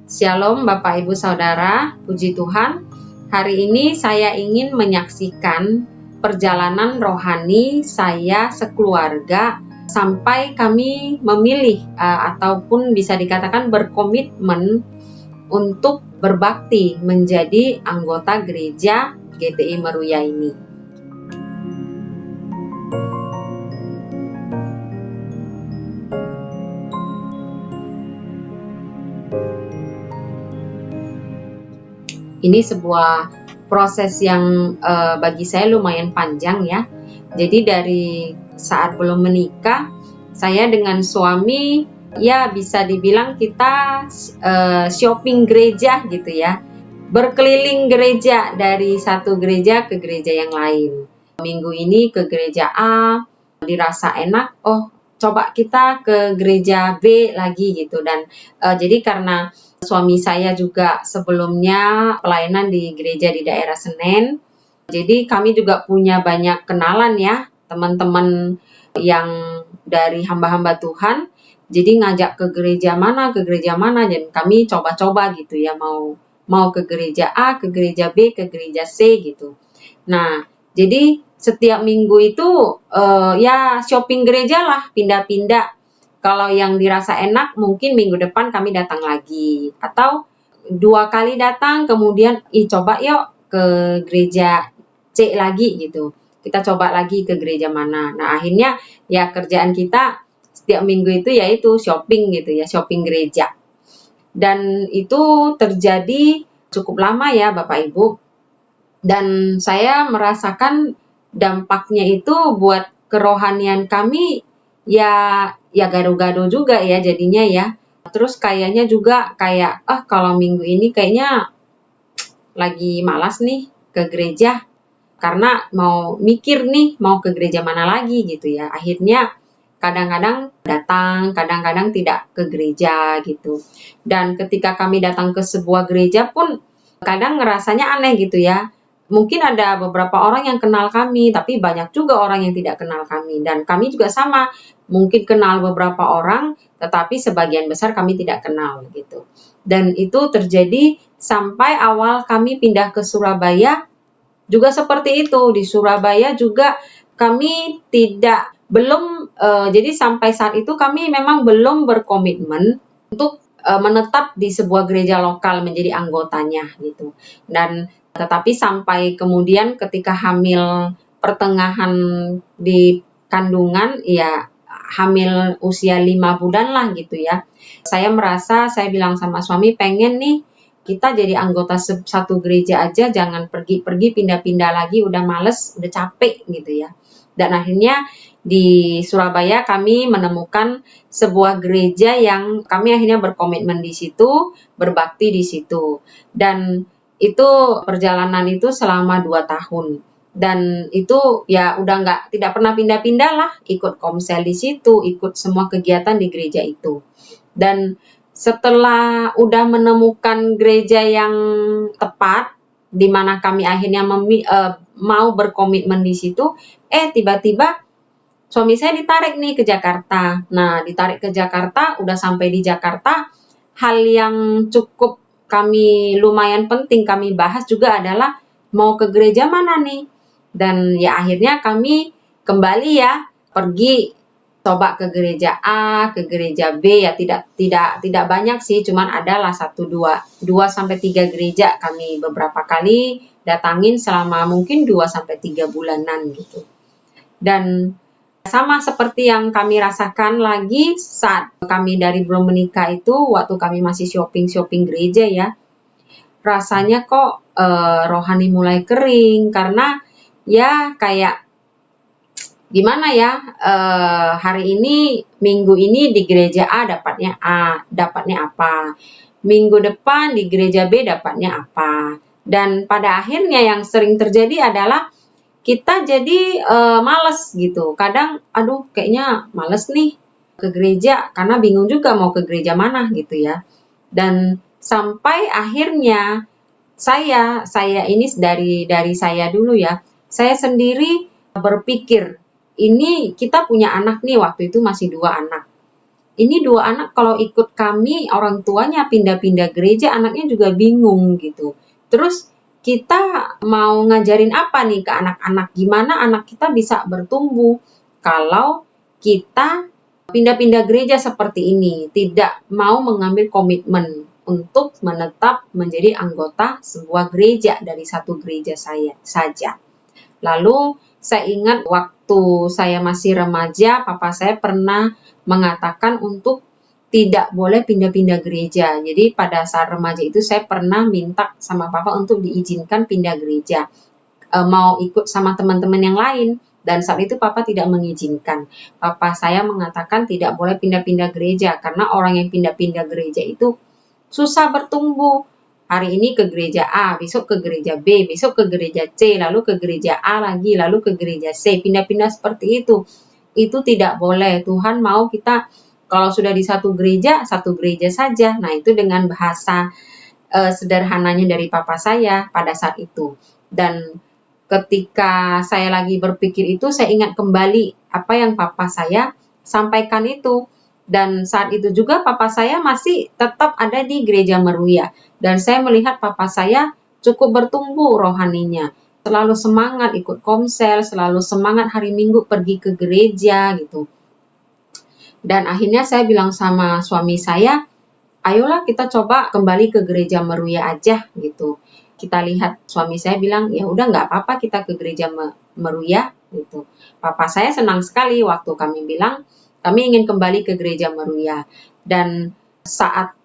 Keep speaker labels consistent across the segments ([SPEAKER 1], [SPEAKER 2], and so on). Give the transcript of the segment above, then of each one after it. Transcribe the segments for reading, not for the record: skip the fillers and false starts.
[SPEAKER 1] Shalom Bapak Ibu Saudara, puji Tuhan. Hari ini saya ingin menyaksikan perjalanan rohani saya sekeluarga sampai kami memilih ataupun bisa dikatakan berkomitmen untuk berbakti menjadi anggota gereja GTI Meruya ini. Ini sebuah proses yang bagi saya lumayan panjang ya. Jadi dari saat belum menikah, saya dengan suami ya bisa dibilang kita shopping gereja gitu ya. Berkeliling gereja dari satu gereja ke gereja yang lain. Minggu ini ke gereja A, dirasa enak, oh coba kita ke gereja B lagi gitu. Dan jadi karena suami saya juga sebelumnya pelayanan di gereja di daerah Senen. Jadi kami juga punya banyak kenalan ya, teman-teman yang dari hamba-hamba Tuhan. Jadi ngajak ke gereja mana, dan kami coba-coba gitu ya, mau ke gereja A, ke gereja B, ke gereja C gitu. Nah, jadi setiap minggu itu ya shopping gereja lah, pindah-pindah. Kalau yang dirasa enak, mungkin minggu depan kami datang lagi. Atau 2 kali datang, kemudian coba yuk ke gereja C lagi gitu. Kita coba lagi ke gereja mana. Nah, akhirnya ya kerjaan kita setiap minggu itu yaitu shopping gitu ya, shopping gereja. Dan itu terjadi cukup lama ya Bapak Ibu. Dan saya merasakan dampaknya itu buat kerohanian kami ya gado-gado juga ya jadinya ya. Terus kayaknya juga kayak kalau minggu ini kayaknya lagi malas nih ke gereja karena mau mikir nih mau ke gereja mana lagi gitu ya. Akhirnya kadang-kadang datang, kadang-kadang tidak ke gereja gitu. Dan ketika kami datang ke sebuah gereja pun kadang ngerasanya aneh gitu ya. Mungkin ada beberapa orang yang kenal kami, tapi banyak juga orang yang tidak kenal kami. Dan kami juga sama, mungkin kenal beberapa orang, tetapi sebagian besar kami tidak kenal gitu. Dan itu terjadi sampai awal kami pindah ke Surabaya, juga seperti itu. Di Surabaya juga kami jadi sampai saat itu kami memang belum berkomitmen untuk menetap di sebuah gereja lokal menjadi anggotanya gitu. Dan tetapi sampai kemudian ketika hamil pertengahan di kandungan, ya hamil usia 5 bulan lah gitu ya. Saya bilang sama suami, pengen nih kita jadi anggota satu gereja aja, jangan pergi-pergi pindah-pindah lagi, udah males, udah capek gitu ya. Dan akhirnya di Surabaya kami menemukan sebuah gereja yang kami akhirnya berkomitmen di situ, berbakti di situ. Dan itu perjalanan itu selama 2 tahun. Dan itu ya udah tidak pernah pindah-pindah lah, ikut komsel di situ, ikut semua kegiatan di gereja itu. Dan setelah udah menemukan gereja yang tepat, di mana kami akhirnya mau berkomitmen di situ, tiba-tiba suami saya ditarik nih ke Jakarta. Nah, ditarik ke Jakarta, udah sampai di Jakarta, hal yang cukup kami lumayan penting kami bahas juga adalah mau ke gereja mana nih. Dan ya akhirnya kami kembali ya pergi coba ke gereja A, ke gereja B, ya tidak banyak sih, cuman adalah 2-3 gereja kami beberapa kali datangin selama mungkin 2-3 bulanan gitu. Dan sama seperti yang kami rasakan lagi saat kami dari belum menikah itu, waktu kami masih shopping gereja ya, rasanya kok rohani mulai kering karena ya kayak gimana ya, hari ini, minggu ini di gereja A dapatnya apa, minggu depan di gereja B dapatnya apa. Dan pada akhirnya yang sering terjadi adalah kita jadi males gitu. Kadang aduh kayaknya males nih ke gereja karena bingung juga mau ke gereja mana gitu ya. Dan sampai akhirnya saya ini dari saya dulu ya. Saya sendiri berpikir, ini kita punya anak nih, waktu itu masih 2 anak. ini 2 anak kalau ikut kami, orang tuanya pindah-pindah gereja, anaknya juga bingung gitu. Terus kita mau ngajarin apa nih ke anak-anak? Gimana anak kita bisa bertumbuh kalau kita pindah-pindah gereja seperti ini, tidak mau mengambil komitmen untuk menetap menjadi anggota sebuah gereja dari satu gereja saya saja. Lalu saya ingat waktu saya masih remaja, papa saya pernah mengatakan untuk tidak boleh pindah-pindah gereja. Jadi pada saat remaja itu saya pernah minta sama papa untuk diizinkan pindah gereja. Mau ikut sama teman-teman yang lain. Dan saat itu papa tidak mengizinkan. Papa saya mengatakan tidak boleh pindah-pindah gereja karena orang yang pindah-pindah gereja itu susah bertumbuh. Hari ini ke gereja A, besok ke gereja B, besok ke gereja C, lalu ke gereja A lagi, lalu ke gereja C. Pindah-pindah seperti itu. Itu tidak boleh. Tuhan mau kita kalau sudah di satu gereja saja. Nah, itu dengan bahasa sederhananya dari papa saya pada saat itu. Dan ketika saya lagi berpikir itu, saya ingat kembali apa yang papa saya sampaikan itu. Dan saat itu juga papa saya masih tetap ada di gereja Meruya. Dan saya melihat papa saya cukup bertumbuh rohaninya. Selalu semangat ikut komsel, selalu semangat hari Minggu pergi ke gereja gitu. Dan akhirnya saya bilang sama suami saya, ayolah kita coba kembali ke gereja Meruya aja gitu. Kita lihat, suami saya bilang, ya udah nggak apa-apa kita ke gereja Meruya gitu. Papa saya senang sekali waktu kami bilang, kami ingin kembali ke gereja Meruya. Dan saat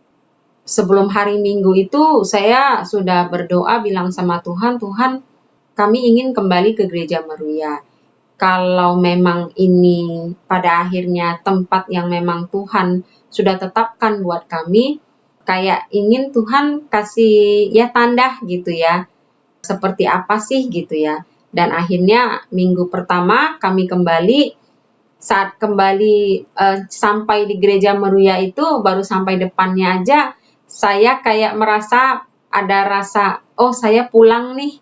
[SPEAKER 1] sebelum hari Minggu itu saya sudah berdoa bilang sama Tuhan, Tuhan kami ingin kembali ke gereja Meruya. Kalau memang ini pada akhirnya tempat yang memang Tuhan sudah tetapkan buat kami, kayak ingin Tuhan kasih ya tanda gitu ya, seperti apa sih gitu ya. Dan akhirnya minggu pertama kami kembali, saat kembali sampai di gereja Meruya itu baru sampai depannya aja, saya kayak merasa ada rasa, oh saya pulang nih.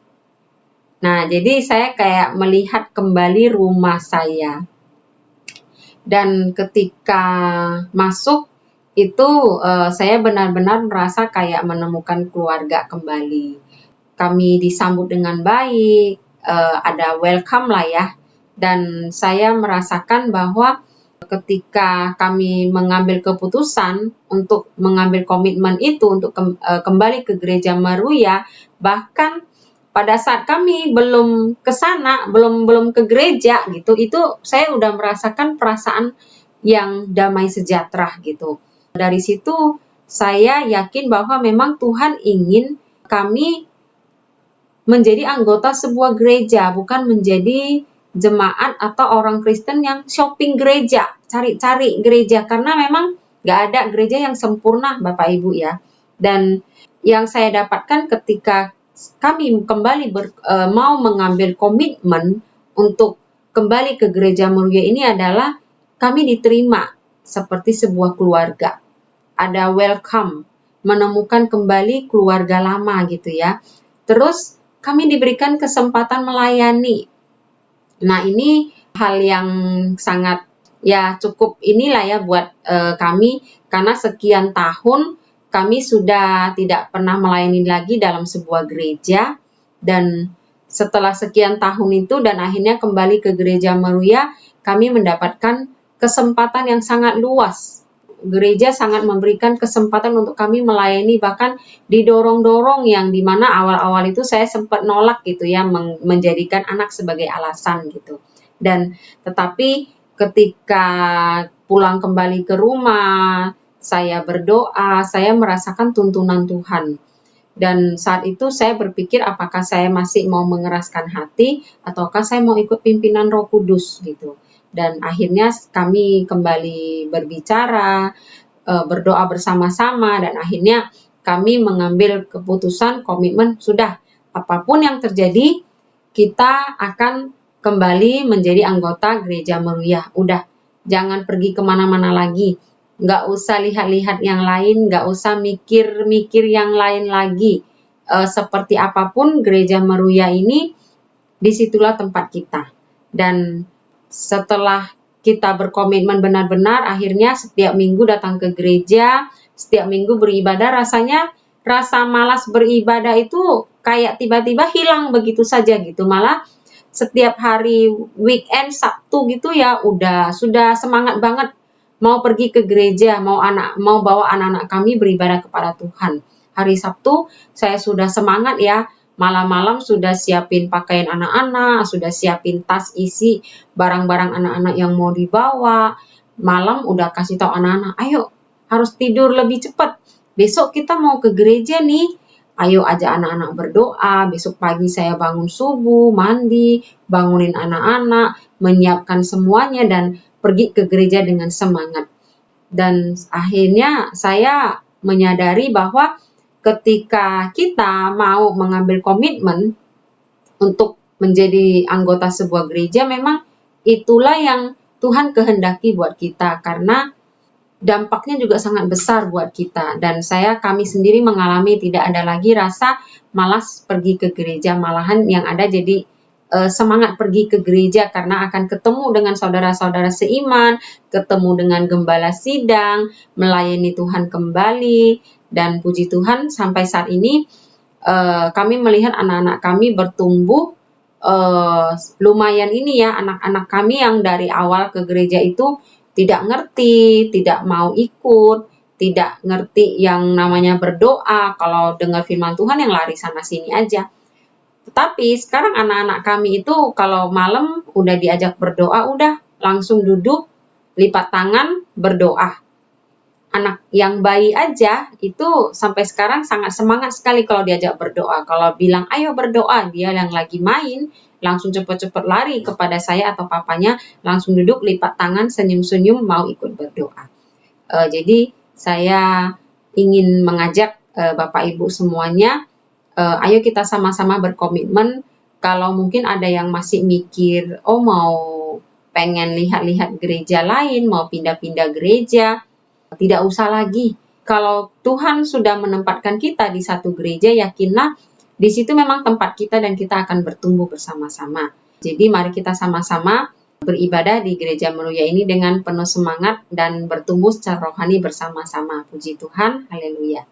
[SPEAKER 1] Nah, jadi saya kayak melihat kembali rumah saya. Dan ketika masuk itu saya benar-benar merasa kayak menemukan keluarga kembali. Kami disambut dengan baik, ada welcome lah ya. Dan saya merasakan bahwa ketika kami mengambil keputusan untuk mengambil komitmen itu untuk kembali ke gereja Meruya, bahkan pada saat kami belum ke sana, belum ke gereja gitu, itu saya udah merasakan perasaan yang damai sejahtera gitu. Dari situ saya yakin bahwa memang Tuhan ingin kami menjadi anggota sebuah gereja, bukan menjadi jemaat atau orang Kristen yang shopping gereja, cari-cari gereja, karena memang nggak ada gereja yang sempurna Bapak Ibu ya. Dan yang saya dapatkan ketika kami kembali mau mengambil komitmen untuk kembali ke gereja Meruya ini adalah kami diterima seperti sebuah keluarga. Ada welcome, menemukan kembali keluarga lama gitu ya. Terus kami diberikan kesempatan melayani. Nah, ini hal yang sangat ya cukup inilah ya buat kami, karena sekian tahun kami sudah tidak pernah melayani lagi dalam sebuah gereja. Dan setelah sekian tahun itu dan akhirnya kembali ke gereja Meruya, kami mendapatkan kesempatan yang sangat luas. Gereja sangat memberikan kesempatan untuk kami melayani, bahkan didorong-dorong, yang dimana awal-awal itu saya sempat nolak gitu ya, menjadikan anak sebagai alasan gitu. Dan tetapi ketika pulang kembali ke rumah, saya berdoa, saya merasakan tuntunan Tuhan. Dan saat itu saya berpikir apakah saya masih mau mengeraskan hati ataukah saya mau ikut pimpinan Roh Kudus gitu. Dan akhirnya kami kembali berbicara, berdoa bersama-sama, dan akhirnya kami mengambil keputusan komitmen, sudah apapun yang terjadi kita akan kembali menjadi anggota gereja Meruya. Udah, jangan pergi kemana-mana lagi, nggak usah lihat-lihat yang lain, nggak usah mikir-mikir yang lain lagi. Seperti apapun gereja Meruya ini, disitulah tempat kita. Dan setelah kita berkomitmen benar-benar, akhirnya setiap minggu datang ke gereja, setiap minggu beribadah, rasanya rasa malas beribadah itu kayak tiba-tiba hilang begitu saja gitu. Malah setiap hari weekend, Sabtu gitu ya, sudah semangat banget mau pergi ke gereja, mau bawa anak-anak kami beribadah kepada Tuhan. Hari Sabtu saya sudah semangat ya, malam-malam sudah siapin pakaian anak-anak, sudah siapin tas isi barang-barang anak-anak yang mau dibawa. Malam udah kasih tahu anak-anak, ayo harus tidur lebih cepat. Besok kita mau ke gereja nih. Ayo ajak anak-anak berdoa. Besok pagi saya bangun subuh, mandi, bangunin anak-anak, menyiapkan semuanya dan pergi ke gereja dengan semangat. Dan akhirnya saya menyadari bahwa ketika kita mau mengambil komitmen untuk menjadi anggota sebuah gereja, memang itulah yang Tuhan kehendaki buat kita, karena dampaknya juga sangat besar buat kita. Dan kami sendiri mengalami tidak ada lagi rasa malas pergi ke gereja, malahan yang ada jadi semangat pergi ke gereja karena akan ketemu dengan saudara-saudara seiman, ketemu dengan gembala sidang, melayani Tuhan kembali. Dan puji Tuhan sampai saat ini kami melihat anak-anak kami bertumbuh lumayan ini ya, anak-anak kami yang dari awal ke gereja itu tidak ngerti, tidak mau ikut, tidak ngerti yang namanya berdoa, kalau dengar firman Tuhan yang lari sana sini aja. Tetapi sekarang anak-anak kami itu kalau malam udah diajak berdoa, udah langsung duduk, lipat tangan, berdoa. Anak yang bayi aja itu sampai sekarang sangat semangat sekali kalau diajak berdoa. Kalau bilang ayo berdoa, dia yang lagi main langsung cepat-cepat lari kepada saya atau papanya, langsung duduk, lipat tangan, senyum-senyum mau ikut berdoa. Jadi saya ingin mengajak Bapak Ibu semuanya, ayo kita sama-sama berkomitmen. Kalau mungkin ada yang masih mikir, oh mau pengen lihat-lihat gereja lain, mau pindah-pindah gereja, tidak usah lagi. Kalau Tuhan sudah menempatkan kita di satu gereja, yakinlah di situ memang tempat kita dan kita akan bertumbuh bersama-sama. Jadi mari kita sama-sama beribadah di Gereja Meruya ini dengan penuh semangat dan bertumbuh secara rohani bersama-sama. Puji Tuhan, haleluya.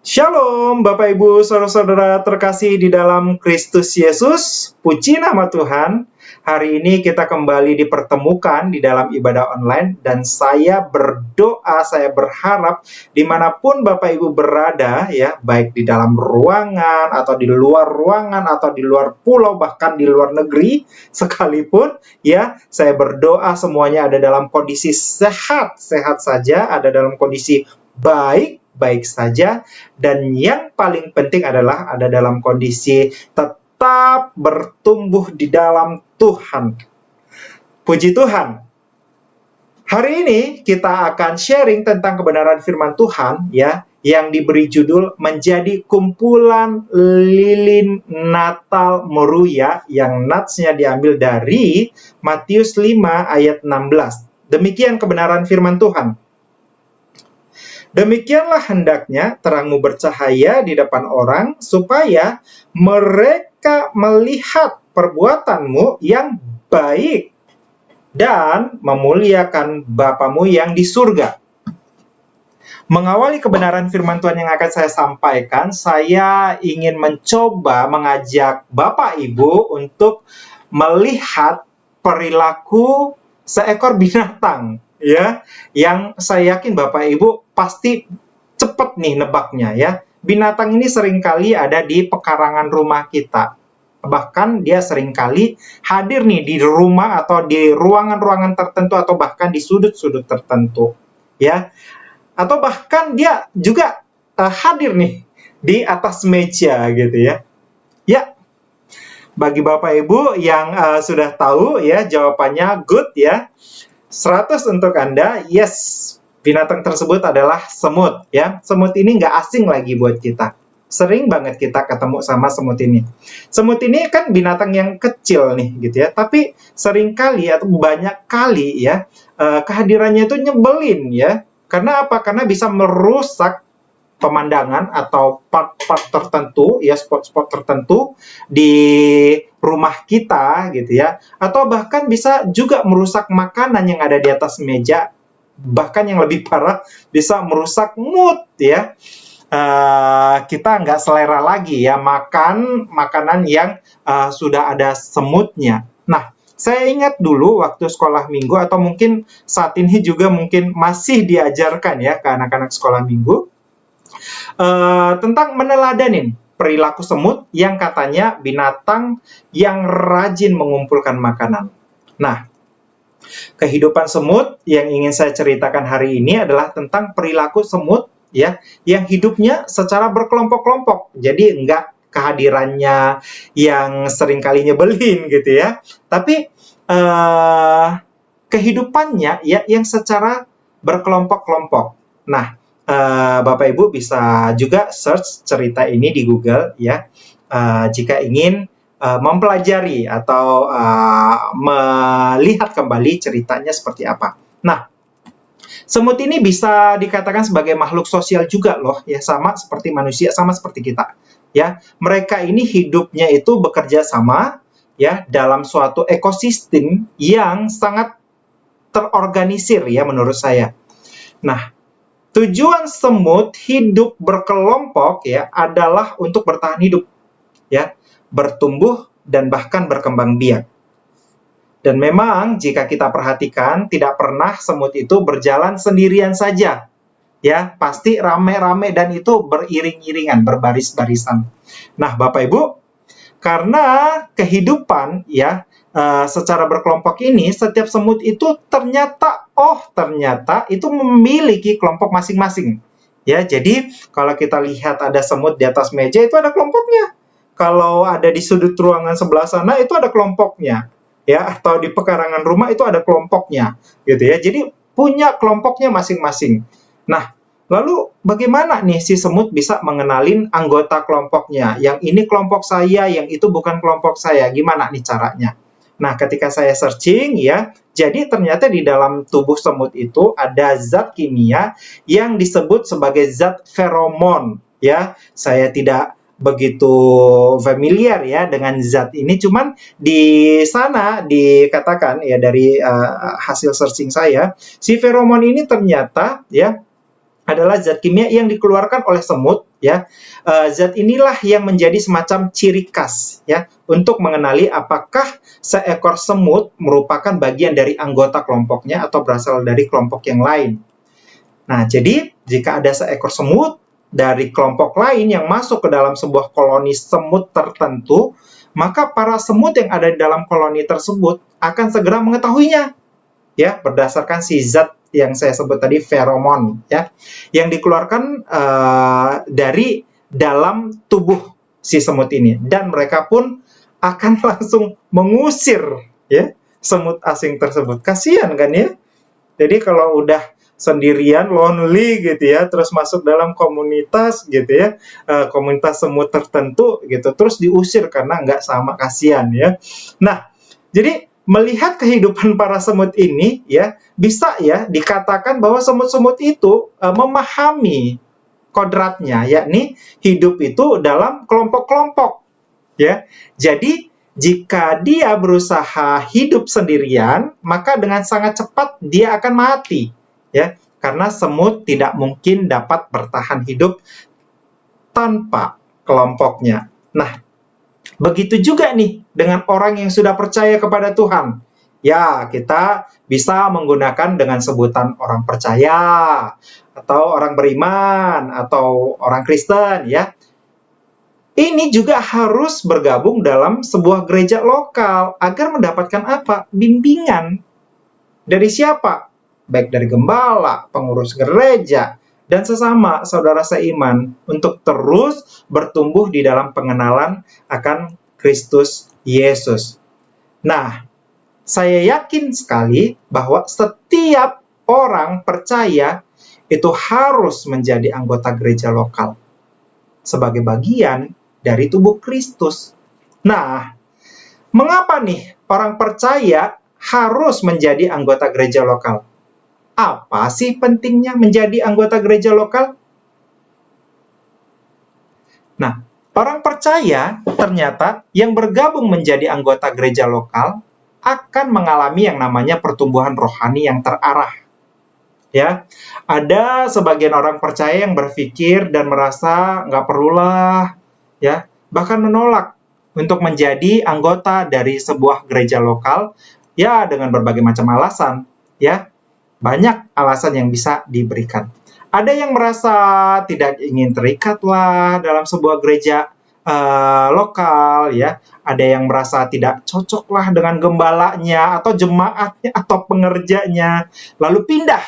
[SPEAKER 2] Shalom Bapak Ibu Saudara-saudara terkasih di dalam Kristus Yesus. Puji nama Tuhan. Hari ini kita kembali dipertemukan di dalam ibadah online, dan saya berdoa, saya berharap dimanapun Bapak Ibu berada ya, baik di dalam ruangan atau di luar ruangan atau di luar pulau, bahkan di luar negeri sekalipun ya, saya berdoa semuanya ada dalam kondisi sehat saja, ada dalam kondisi baik saja, dan yang paling penting adalah ada dalam kondisi tetap bertumbuh di dalam Tuhan. Puji Tuhan. Hari ini kita akan sharing tentang kebenaran firman Tuhan ya, yang diberi judul Menjadi Kumpulan Lilin Natal Meruya, yang natsnya diambil dari Matius 5 ayat 16. Demikian kebenaran firman Tuhan. Demikianlah hendaknya terangmu bercahaya di depan orang, supaya mereka melihat perbuatanmu yang baik dan memuliakan Bapamu yang di surga. Mengawali kebenaran firman Tuhan yang akan saya sampaikan, saya ingin mencoba mengajak Bapak Ibu untuk melihat perilaku seekor binatang ya, yang saya yakin Bapak Ibu pasti cepat nih nebaknya ya. Binatang ini seringkali ada di pekarangan rumah kita. Bahkan dia seringkali hadir nih di rumah atau di ruangan-ruangan tertentu, atau bahkan di sudut-sudut tertentu ya. Atau bahkan dia juga hadir nih di atas meja gitu ya. Ya, bagi Bapak Ibu yang sudah tahu ya, jawabannya good ya. 100 untuk Anda, yes. Binatang tersebut adalah semut ya. Semut ini nggak asing lagi buat kita. Sering banget kita ketemu sama semut ini. Semut ini kan binatang yang kecil nih gitu ya. Tapi seringkali atau banyak kali ya, kehadirannya itu nyebelin ya. Karena apa? Karena bisa merusak pemandangan atau part-part tertentu, ya spot-spot tertentu di rumah kita gitu ya, atau bahkan bisa juga merusak makanan yang ada di atas meja, bahkan yang lebih parah bisa merusak mood ya. Kita nggak selera lagi ya makan makanan yang sudah ada semutnya. Nah, saya ingat dulu waktu sekolah minggu atau mungkin saat ini juga mungkin masih diajarkan ya ke anak-anak sekolah minggu tentang meneladanin perilaku semut yang katanya binatang yang rajin mengumpulkan makanan. Nah, kehidupan semut yang ingin saya ceritakan hari ini adalah tentang perilaku semut ya yang hidupnya secara berkelompok-kelompok. Jadi enggak kehadirannya yang sering kali nyebelin gitu ya. Tapi kehidupannya ya yang secara berkelompok-kelompok. Nah, Bapak Ibu bisa juga search cerita ini di Google ya, jika ingin mempelajari atau melihat kembali ceritanya seperti apa. Nah, semut ini bisa dikatakan sebagai makhluk sosial juga loh, ya sama seperti manusia, sama seperti kita. Ya, mereka ini hidupnya itu bekerja sama ya dalam suatu ekosistem yang sangat terorganisir ya menurut saya. Nah, tujuan semut hidup berkelompok ya adalah untuk bertahan hidup, ya, bertumbuh dan bahkan berkembang biak. Dan memang jika kita perhatikan tidak pernah semut itu berjalan sendirian saja, ya, pasti rame-rame dan itu beriring-iringan, berbaris-barisan. Nah, Bapak Ibu, karena kehidupan ya secara berkelompok ini, setiap semut itu ternyata itu memiliki kelompok masing-masing. Ya, jadi kalau kita lihat ada semut di atas meja itu ada kelompoknya. Kalau ada di sudut ruangan sebelah sana itu ada kelompoknya. Ya, atau di pekarangan rumah itu ada kelompoknya, gitu ya. Jadi punya kelompoknya masing-masing. Nah, lalu bagaimana nih si semut bisa mengenalin anggota kelompoknya? Yang ini kelompok saya, yang itu bukan kelompok saya. Gimana nih caranya? Nah, ketika saya searching ya, jadi ternyata di dalam tubuh semut itu ada zat kimia yang disebut sebagai zat feromon ya. Saya tidak begitu familiar ya dengan zat ini, cuman di sana dikatakan ya dari hasil searching saya, si feromon ini ternyata ya adalah zat kimia yang dikeluarkan oleh semut ya. Zat inilah yang menjadi semacam ciri khas ya untuk mengenali apakah seekor semut merupakan bagian dari anggota kelompoknya atau berasal dari kelompok yang lain. Nah, jadi jika ada seekor semut dari kelompok lain yang masuk ke dalam sebuah koloni semut tertentu, maka para semut yang ada di dalam koloni tersebut akan segera mengetahuinya ya berdasarkan si zat yang saya sebut tadi feromon ya yang dikeluarkan dari dalam tubuh si semut ini, dan mereka pun akan langsung mengusir ya semut asing tersebut. Kasihan kan ya. Jadi kalau udah sendirian, lonely gitu ya, terus masuk dalam komunitas gitu ya, komunitas semut tertentu gitu, terus diusir karena nggak sama, kasihan ya. Nah, jadi melihat kehidupan para semut ini ya bisa ya dikatakan bahwa semut-semut itu memahami kodratnya, yakni hidup itu dalam kelompok-kelompok ya. Jadi jika dia berusaha hidup sendirian, maka dengan sangat cepat dia akan mati ya, karena semut tidak mungkin dapat bertahan hidup tanpa kelompoknya. Nah, begitu juga nih dengan orang yang sudah percaya kepada Tuhan. Ya, kita bisa menggunakan dengan sebutan orang percaya, atau orang beriman, atau orang Kristen ya. Ini juga harus bergabung dalam sebuah gereja lokal agar mendapatkan apa? Bimbingan. Dari siapa? Baik dari gembala, pengurus gereja, dan sesama saudara seiman untuk terus bertumbuh di dalam pengenalan akan Kristus Yesus. Nah, saya yakin sekali bahwa setiap orang percaya itu harus menjadi anggota gereja lokal sebagai bagian dari tubuh Kristus. Nah, mengapa nih orang percaya harus menjadi anggota gereja lokal? Apa sih pentingnya menjadi anggota gereja lokal? Nah, orang percaya ternyata yang bergabung menjadi anggota gereja lokal akan mengalami yang namanya pertumbuhan rohani yang terarah. Ya, ada sebagian orang percaya yang berpikir dan merasa nggak perlulah, ya, bahkan menolak untuk menjadi anggota dari sebuah gereja lokal, ya, dengan berbagai macam alasan, ya. Banyak alasan yang bisa diberikan. Ada yang merasa tidak ingin terikat lah dalam sebuah gereja lokal, ya. Ada yang merasa tidak cocok lah dengan gembalanya atau jemaatnya atau pengerjanya, lalu pindah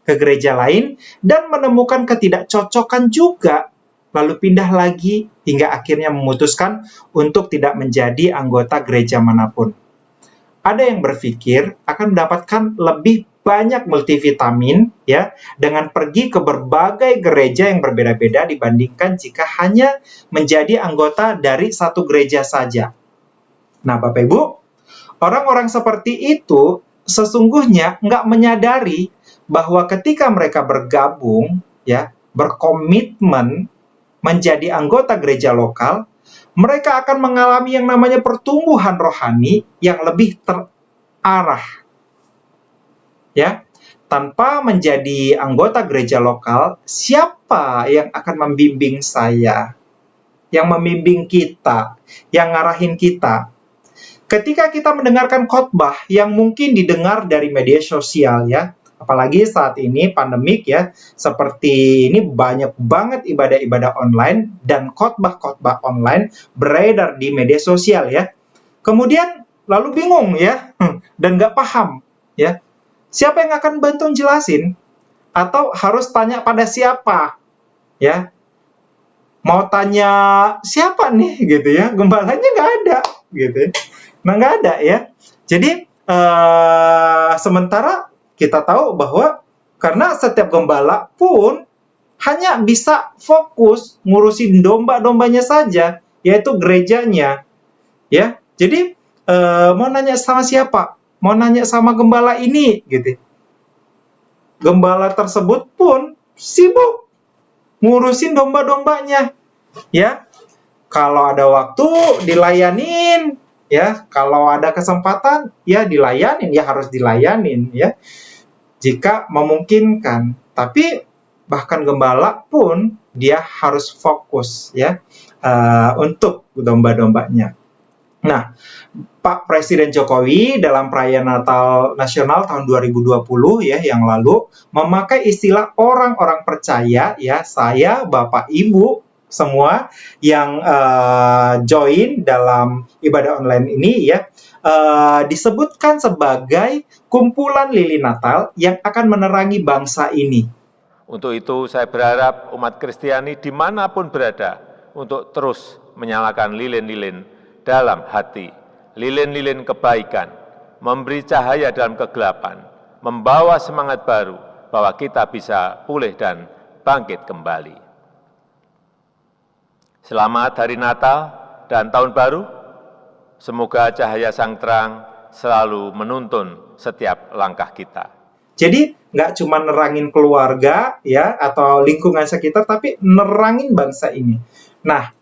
[SPEAKER 2] ke gereja lain dan menemukan ketidakcocokan juga, lalu pindah lagi hingga akhirnya memutuskan untuk tidak menjadi anggota gereja manapun. Ada yang berpikir akan mendapatkan lebih banyak multivitamin, ya, dengan pergi ke berbagai gereja yang berbeda-beda dibandingkan jika hanya menjadi anggota dari satu gereja saja. Nah, Bapak Ibu, orang-orang seperti itu sesungguhnya nggak menyadari bahwa ketika mereka bergabung, ya, berkomitmen menjadi anggota gereja lokal, mereka akan mengalami yang namanya pertumbuhan rohani yang lebih terarah. Ya, tanpa menjadi anggota gereja lokal, siapa yang akan membimbing saya? Yang membimbing kita, yang ngarahin kita? Ketika kita mendengarkan khotbah yang mungkin didengar dari media sosial, ya, apalagi saat ini pandemik, ya, seperti ini banyak banget ibadah-ibadah online dan khotbah-khotbah online beredar di media sosial, ya. Kemudian lalu bingung, ya, dan nggak paham, ya. Siapa yang akan bantu jelasin? Atau harus tanya pada siapa? Ya, mau tanya siapa nih, gitu ya? Gembalanya nggak ada, gitu. Nah, nggak ada, ya. Jadi sementara kita tahu bahwa karena setiap gembala pun hanya bisa fokus ngurusin domba-dombanya saja, yaitu gerejanya, ya. Jadi mau nanya sama siapa? Mau nanya sama gembala ini, gitu. Gembala tersebut pun sibuk ngurusin domba-dombanya, ya. Kalau ada waktu dilayanin, ya. Kalau ada kesempatan, ya dilayanin, ya harus dilayanin, ya. Jika memungkinkan. Tapi bahkan gembala pun dia harus fokus, ya, untuk domba-dombanya. Nah, Pak Presiden Jokowi dalam perayaan Natal Nasional tahun 2020, ya, yang lalu memakai istilah orang-orang percaya, ya, saya, Bapak, Ibu semua yang join dalam ibadah online ini, ya, disebutkan sebagai kumpulan lilin Natal yang akan menerangi bangsa ini.
[SPEAKER 3] Untuk itu saya berharap umat Kristiani dimanapun berada untuk terus menyalakan lilin-lilin dalam hati, lilin-lilin kebaikan, memberi cahaya dalam kegelapan, membawa semangat baru bahwa kita bisa pulih dan bangkit kembali. Selamat Hari Natal dan Tahun Baru. Semoga cahaya Sang Terang selalu menuntun setiap langkah kita.
[SPEAKER 2] Jadi nggak cuma nerangin keluarga, ya, atau lingkungan sekitar, tapi nerangin bangsa ini. Nah,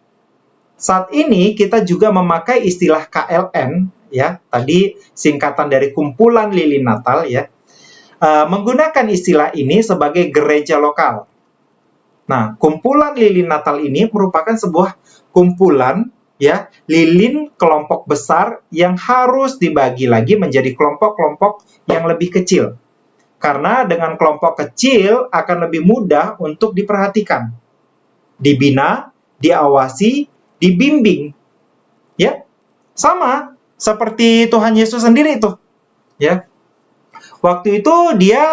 [SPEAKER 2] saat ini kita juga memakai istilah KLN, ya, tadi singkatan dari kumpulan lilin Natal, ya, menggunakan istilah ini sebagai gereja lokal. Nah, kumpulan lilin Natal ini merupakan sebuah kumpulan, ya, lilin kelompok besar yang harus dibagi lagi menjadi kelompok-kelompok yang lebih kecil. Karena dengan kelompok kecil akan lebih mudah untuk diperhatikan, dibina, diawasi, dibimbing, ya, sama seperti Tuhan Yesus sendiri itu, ya. Waktu itu dia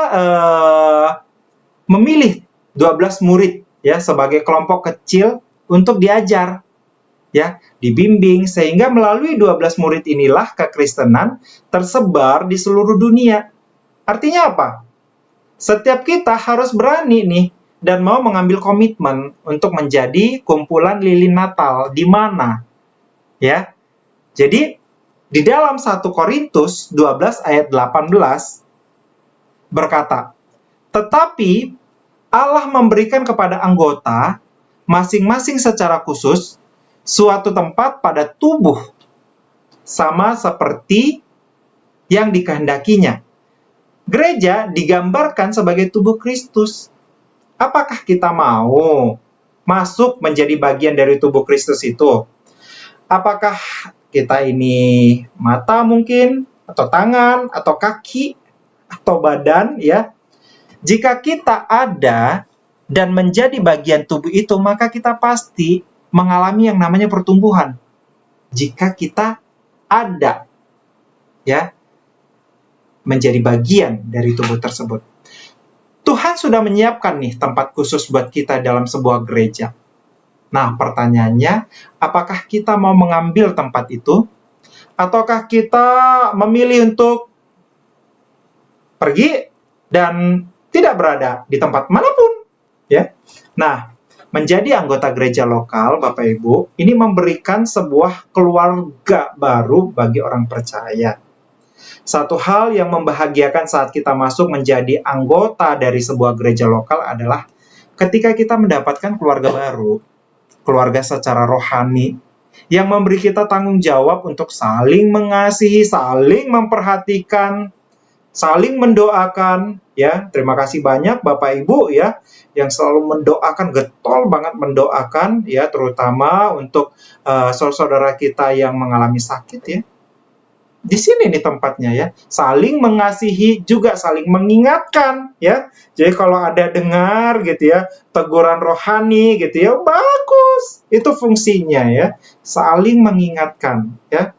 [SPEAKER 2] memilih 12 murid, ya, sebagai kelompok kecil untuk diajar, ya, dibimbing, sehingga melalui 12 murid inilah kekristenan tersebar di seluruh dunia. Artinya apa? Setiap kita harus berani nih dan mau mengambil komitmen untuk menjadi kumpulan lilin Natal di mana, ya. Jadi di dalam 1 Korintus 12 ayat 18 berkata, "Tetapi Allah memberikan kepada anggota masing-masing secara khusus, suatu tempat pada tubuh, sama seperti yang dikehendakinya. Gereja digambarkan sebagai tubuh Kristus. Apakah kita mau masuk menjadi bagian dari tubuh Kristus itu? Apakah kita ini mata mungkin, atau tangan, atau kaki, atau badan, ya? Jika kita ada dan menjadi bagian tubuh itu, maka kita pasti mengalami yang namanya pertumbuhan. Jika kita ada, ya, menjadi bagian dari tubuh tersebut. Tuhan sudah menyiapkan nih tempat khusus buat kita dalam sebuah gereja. Nah, pertanyaannya, apakah kita mau mengambil tempat itu? Ataukah kita memilih untuk pergi dan tidak berada di tempat manapun? Ya. Nah, menjadi anggota gereja lokal, Bapak Ibu, ini memberikan sebuah keluarga baru bagi orang percaya. Satu hal yang membahagiakan saat kita masuk menjadi anggota dari sebuah gereja lokal adalah ketika kita mendapatkan keluarga baru, keluarga secara rohani, yang memberi kita tanggung jawab untuk saling mengasihi, saling memperhatikan, saling mendoakan, ya. Terima kasih banyak Bapak Ibu, ya, yang selalu mendoakan, getol banget mendoakan, ya, terutama untuk saudara kita yang mengalami sakit, ya. Di sini nih tempatnya, ya, saling mengasihi juga saling mengingatkan, ya. Jadi kalau ada dengar gitu, ya, teguran rohani gitu, ya, bagus, itu fungsinya, ya, saling mengingatkan, ya.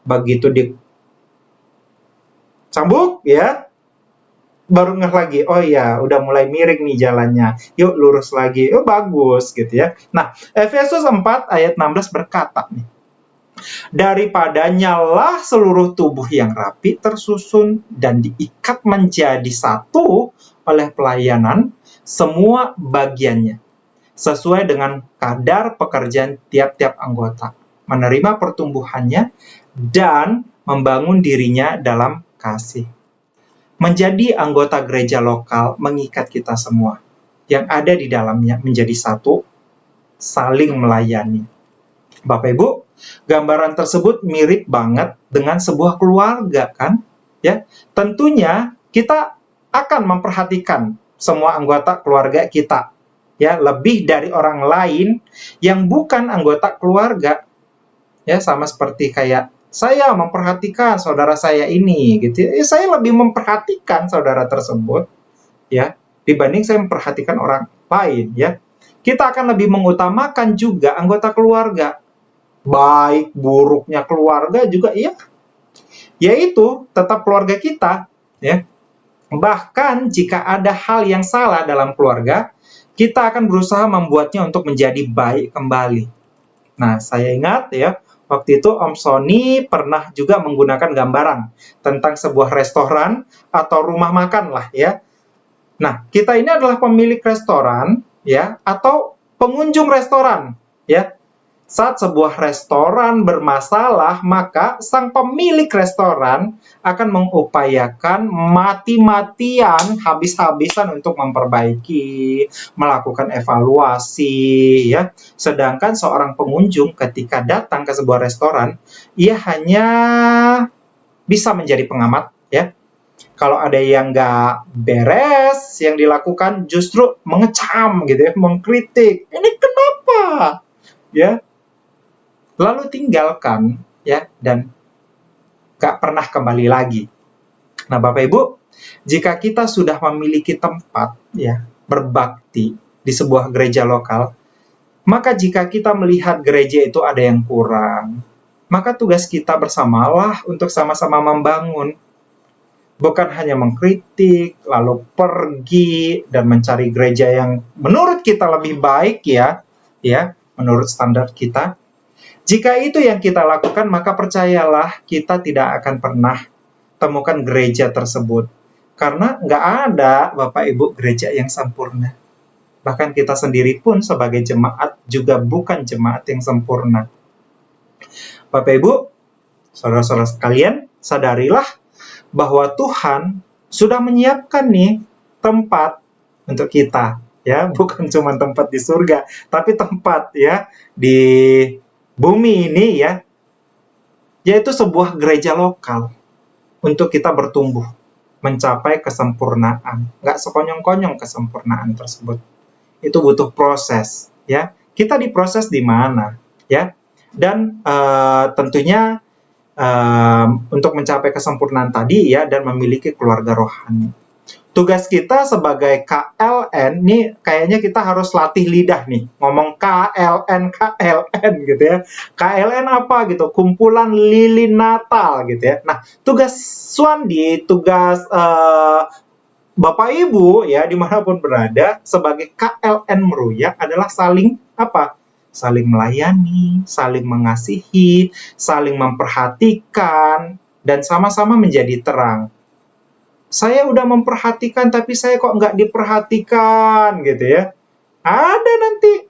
[SPEAKER 2] Begitu dicambuk, ya, baru ngeh lagi, oh ya, udah mulai miring nih jalannya, yuk lurus lagi, oh bagus gitu, ya. Nah, Efesus 4 ayat 16 berkata nih, daripadanya seluruh tubuh yang rapi tersusun dan diikat menjadi satu oleh pelayanan semua bagiannya, sesuai dengan kadar pekerjaan tiap-tiap anggota, menerima pertumbuhannya dan membangun dirinya dalam kasih. Menjadi anggota gereja lokal mengikat kita semua yang ada di dalamnya menjadi satu, saling melayani. Bapak Ibu, gambaran tersebut mirip banget dengan sebuah keluarga, kan? Ya, tentunya kita akan memperhatikan semua anggota keluarga kita, ya, lebih dari orang lain yang bukan anggota keluarga. Ya, sama seperti kayak saya memperhatikan saudara saya ini, gitu. Saya lebih memperhatikan saudara tersebut, ya, dibanding saya memperhatikan orang lain, ya. Kita akan lebih mengutamakan juga anggota keluarga. Baik buruknya keluarga juga, iya, yaitu tetap keluarga kita, ya. Bahkan jika ada hal yang salah dalam keluarga, kita akan berusaha membuatnya untuk menjadi baik kembali. Nah, saya ingat, ya, waktu itu Om Sony pernah juga menggunakan gambaran tentang sebuah restoran atau rumah makan lah, ya. Nah, kita ini adalah pemilik restoran, ya, atau pengunjung restoran, ya. Saat sebuah restoran bermasalah, maka sang pemilik restoran akan mengupayakan mati-matian, habis-habisan untuk memperbaiki, melakukan evaluasi, ya. Sedangkan seorang pengunjung ketika datang ke sebuah restoran, ia hanya bisa menjadi pengamat, ya. Kalau ada yang nggak beres, yang dilakukan justru mengecam, gitu, ya, mengkritik. Ini kenapa? Ya. Lalu tinggalkan, ya, dan gak pernah kembali lagi. Nah, Bapak Ibu, jika kita sudah memiliki tempat, ya, berbakti di sebuah gereja lokal, maka jika kita melihat gereja itu ada yang kurang, maka tugas kita bersamalah untuk sama-sama membangun. Bukan hanya mengkritik, lalu pergi dan mencari gereja yang menurut kita lebih baik, ya, menurut standar kita. Jika itu yang kita lakukan, maka percayalah kita tidak akan pernah temukan gereja tersebut. Karena nggak ada, Bapak Ibu, gereja yang sempurna. Bahkan kita sendiri pun sebagai jemaat juga bukan jemaat yang sempurna. Bapak Ibu, saudara-saudara sekalian, sadarilah bahwa Tuhan sudah menyiapkan nih tempat untuk kita. ya, bukan cuma tempat di surga, tapi tempat ya di bumi ini ya, yaitu sebuah gereja lokal untuk kita bertumbuh, mencapai kesempurnaan. Nggak sekonyong-konyong kesempurnaan tersebut. Itu butuh proses ya. Kita diproses di mana ya? Dan tentunya untuk mencapai kesempurnaan tadi ya, dan memiliki keluarga rohani. Tugas kita sebagai KLN, nih kayaknya kita harus latih lidah nih, ngomong KLN gitu ya. KLN apa gitu? Kumpulan Lilin Natal gitu ya. Nah, tugas Swandi, tugas Bapak Ibu ya, dimanapun berada, sebagai KLN Meruya adalah saling apa? Saling melayani, saling mengasihi, saling memperhatikan, dan sama-sama menjadi terang. Saya udah memperhatikan, tapi saya kok nggak diperhatikan gitu ya. Ada nanti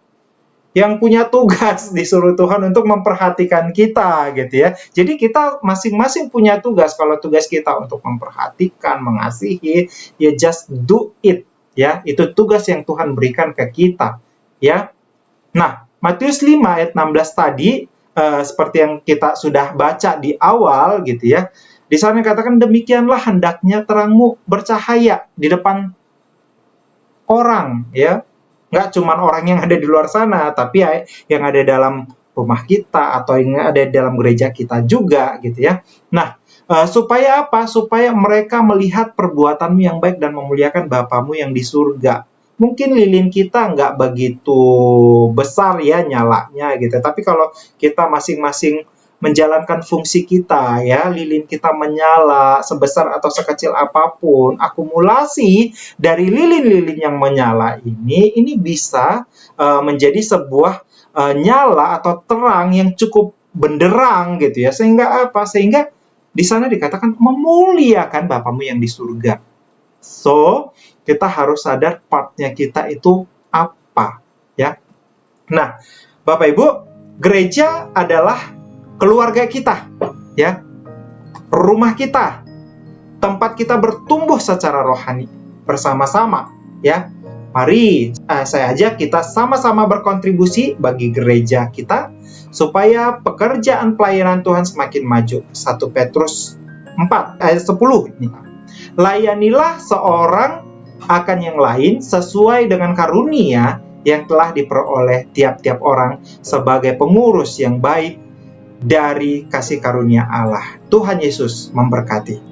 [SPEAKER 2] yang punya tugas disuruh Tuhan untuk memperhatikan kita gitu ya. Jadi kita masing-masing punya tugas. Kalau tugas kita untuk memperhatikan, mengasihi, ya just do it ya. Itu tugas yang Tuhan berikan ke kita ya. Nah, Matius 5 ayat 16 tadi seperti yang kita sudah baca di awal gitu ya. Di sana dikatakan, demikianlah hendaknya terangmu bercahaya di depan orang ya. Nggak cuma orang yang ada di luar sana, tapi yang ada dalam rumah kita atau yang ada dalam gereja kita juga gitu ya. Nah, supaya apa? Supaya mereka melihat perbuatanmu yang baik dan memuliakan Bapamu yang di surga. Mungkin lilin kita nggak begitu besar ya nyalanya gitu. Tapi kalau kita masing-masing menjalankan fungsi kita ya, lilin kita menyala sebesar atau sekecil apapun, akumulasi dari lilin-lilin yang menyala ini bisa menjadi sebuah nyala atau terang yang cukup benderang gitu ya. Sehingga apa? Sehingga di sana dikatakan memuliakan Bapamu yang di surga. So, kita harus sadar partnya kita itu apa ya. Nah, Bapak Ibu, gereja adalah keluarga kita, ya, rumah kita, tempat kita bertumbuh secara rohani bersama-sama, ya. Mari saya ajak kita sama-sama berkontribusi bagi gereja kita supaya pekerjaan pelayanan Tuhan semakin maju. 1 Petrus 4 ayat 10 ini. Layanilah seorang akan yang lain sesuai dengan karunia yang telah diperoleh tiap-tiap orang sebagai pengurus yang baik dari kasih karunia Allah. Tuhan Yesus memberkati.